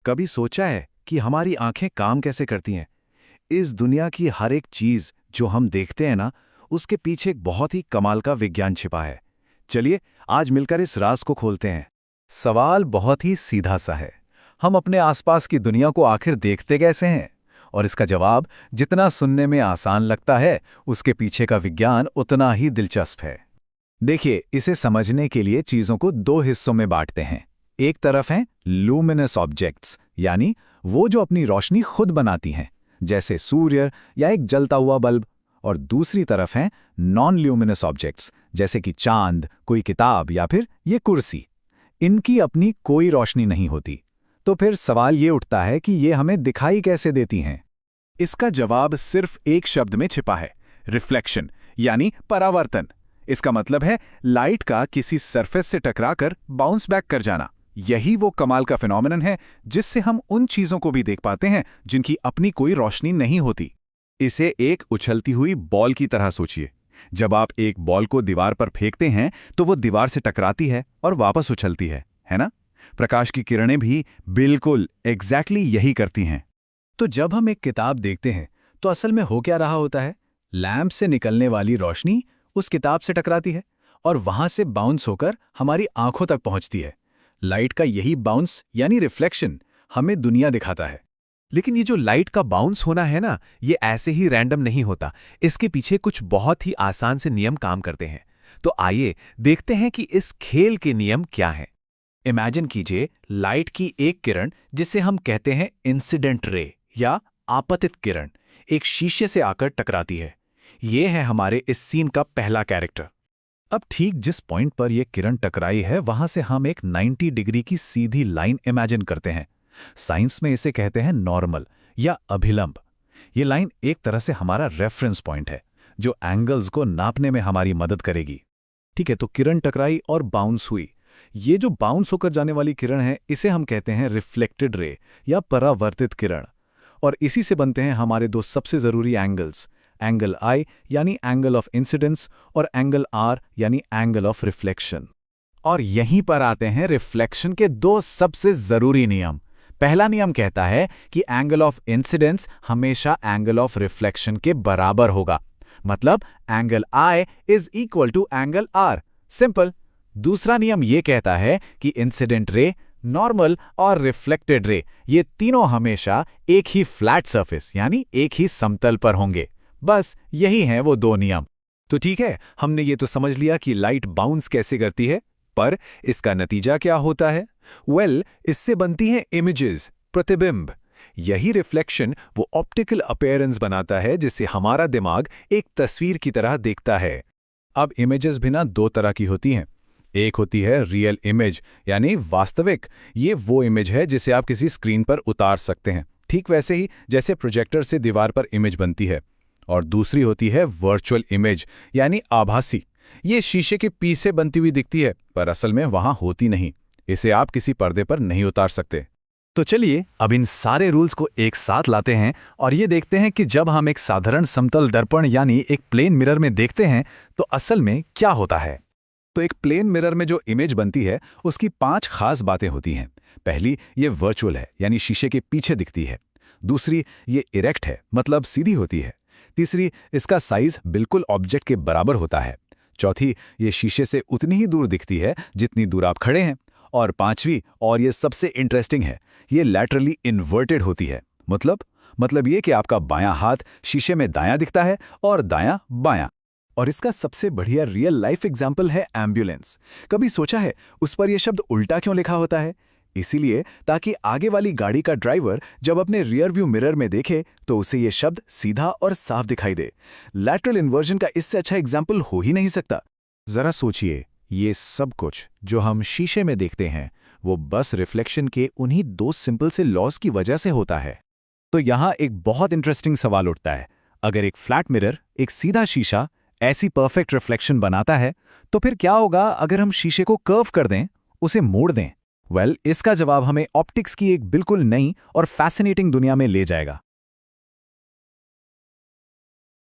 कभी सोचा है कि हमारी आंखें काम कैसे करती हैं? इस दुनिया की हर एक चीज जो हम देखते हैं ना, उसके पीछे एक बहुत ही कमाल का विज्ञान छिपा है। चलिए आज मिलकर इस राज को खोलते हैं। सवाल बहुत ही सीधा सा है, हम अपने आसपास की दुनिया को आखिर देखते कैसे हैं? और इसका जवाब जितना सुनने में आसान लगता है, उसके पीछे का विज्ञान उतना ही दिलचस्प है। देखिए, इसे समझने के लिए चीजों को दो हिस्सों में बांटते हैं। एक तरफ हैं लूमिनस ऑब्जेक्ट्स, यानी वो जो अपनी रोशनी खुद बनाती हैं, जैसे सूर्य या एक जलता हुआ बल्ब। और दूसरी तरफ हैं नॉन ल्यूमिनस ऑब्जेक्ट्स, जैसे कि चांद, कोई किताब या फिर ये कुर्सी। इनकी अपनी कोई रोशनी नहीं होती। तो फिर सवाल ये उठता है कि ये हमें दिखाई कैसे देती हैं? इसका जवाब सिर्फ एक शब्द में छिपा है, रिफ्लेक्शन, यानी परावर्तन। इसका मतलब है लाइट का किसी सरफेस से टकराकर बाउंस बैक कर जाना। यही वो कमाल का फिनोमेनन है जिससे हम उन चीजों को भी देख पाते हैं जिनकी अपनी कोई रोशनी नहीं होती। इसे एक उछलती हुई बॉल की तरह सोचिए। जब आप एक बॉल को दीवार पर फेंकते हैं तो वो दीवार से टकराती है और वापस उछलती है ना? प्रकाश की किरणें भी बिल्कुल एग्जैक्टली यही करती हैं। तो जब हम एक किताब देखते हैं तो असल में हो क्या रहा होता है? लैंप से निकलने वाली रोशनी उस किताब से टकराती है और वहां से बाउंस होकर हमारी आंखों तक पहुंचती है। लाइट का यही बाउंस यानी रिफ्लेक्शन हमें दुनिया दिखाता है। लेकिन ये जो लाइट का बाउंस होना है ना, ये ऐसे ही रैंडम नहीं होता। इसके पीछे कुछ बहुत ही आसान से नियम काम करते हैं। तो आइए देखते हैं कि इस खेल के नियम क्या हैं। इमेजिन कीजिए लाइट की एक किरण, जिसे हम कहते हैं इंसिडेंट रे या आपतित किरण, एक शीशे से आकर टकराती है। ये है हमारे इस सीन का पहला कैरेक्टर। अब ठीक जिस पॉइंट पर यह किरण टकराई है, वहां से हम एक 90 डिग्री की सीधी लाइन इमेजिन करते हैं। साइंस में इसे कहते हैं नॉर्मल या अभिलंब। ये लाइन एक तरह से हमारा रेफरेंस पॉइंट है, जो एंगल्स को नापने में हमारी मदद करेगी। ठीक है, तो किरण टकराई और बाउंस हुई। ये जो बाउंस होकर जाने वाली किरण है, इसे हम कहते हैं रिफ्लेक्टेड रे या परावर्तित किरण। और इसी से बनते हैं हमारे दो सबसे जरूरी एंगल्स, एंगल आई यानी एंगल ऑफ इंसिडेंस और एंगल आर यानी एंगल ऑफ रिफ्लेक्शन। और यहीं पर आते हैं रिफ्लेक्शन के दो सबसे जरूरी नियम। पहला नियम कहता है कि एंगल ऑफ इंसिडेंस हमेशा एंगल ऑफ रिफ्लेक्शन के बराबर होगा, मतलब angle I is equal to angle R. Simple. दूसरा नियम यह कहता है कि इंसिडेंट रे, नॉर्मल और रिफ्लेक्टेड रे, ये तीनों हमेशा एक ही फ्लैट सरफेस यानी एक ही समतल पर होंगे। बस यही हैं वो दो नियम। तो ठीक है, हमने ये तो समझ लिया कि लाइट बाउंस कैसे करती है, पर इसका नतीजा क्या होता है? इससे बनती हैं इमेजेस, प्रतिबिंब। यही रिफ्लेक्शन वो ऑप्टिकल अपीयरेंस बनाता है जिससे हमारा दिमाग एक तस्वीर की तरह देखता है। अब इमेजेस भी ना दो तरह की होती हैं। एक होती है रियल इमेज यानी वास्तविक। ये वो इमेज है जिसे आप किसी स्क्रीन पर उतार सकते हैं, ठीक वैसे ही जैसे प्रोजेक्टर से दीवार पर इमेज बनती है। और दूसरी होती है वर्चुअल इमेज यानी आभासी। ये शीशे के पीछे बनती हुई दिखती है, पर असल में वहां होती नहीं। इसे आप किसी पर्दे पर नहीं उतार सकते। तो चलिए अब इन सारे रूल्स को एक साथ लाते हैं और ये देखते हैं कि जब हम एक साधारण समतल दर्पण यानी एक प्लेन मिरर में देखते हैं तो असल में क्या होता है। तो एक प्लेन मिरर में जो इमेज बनती है, उसकी 5 खास बातें होती हैं। पहली, ये वर्चुअल है यानी शीशे के पीछे दिखती है। दूसरी, ये इरेक्ट है मतलब सीधी होती है। तीसरी, इसका साइज बिल्कुल ऑब्जेक्ट के बराबर होता है। चौथी, ये शीशे से उतनी ही दूर दिखती है जितनी दूर आप खड़े हैं। और पांचवी, और ये सबसे इंटरेस्टिंग है, ये लैटरली इन्वर्टेड होती है। मतलब ये कि आपका बायां हाथ शीशे में दायां दिखता है और दायां बायां। और इसका सबसे बढ़िया रियल लाइफ एग्जाम्पल है एम्बुलेंस। कभी सोचा है उस पर यह शब्द उल्टा क्यों लिखा होता है? इसीलिए ताकि आगे वाली गाड़ी का ड्राइवर जब अपने रियर व्यू मिरर में देखे तो उसे यह शब्द सीधा और साफ दिखाई दे। लैटरल इन्वर्जन का इससे अच्छा एग्जाम्पल हो ही नहीं सकता। जरा सोचिए, ये सब कुछ जो हम शीशे में देखते हैं वो बस रिफ्लेक्शन के उन्हीं दो सिंपल से लॉज की वजह से होता है। तो यहां एक बहुत इंटरेस्टिंग सवाल उठता है, अगर एक फ्लैट मिरर, एक सीधा शीशा ऐसी परफेक्ट रिफ्लेक्शन बनाता है, तो फिर क्या होगा अगर हम शीशे को कर्व कर दें, उसे मोड़ दें? इसका जवाब हमें ऑप्टिक्स की एक बिल्कुल नई और फैसिनेटिंग दुनिया में ले जाएगा।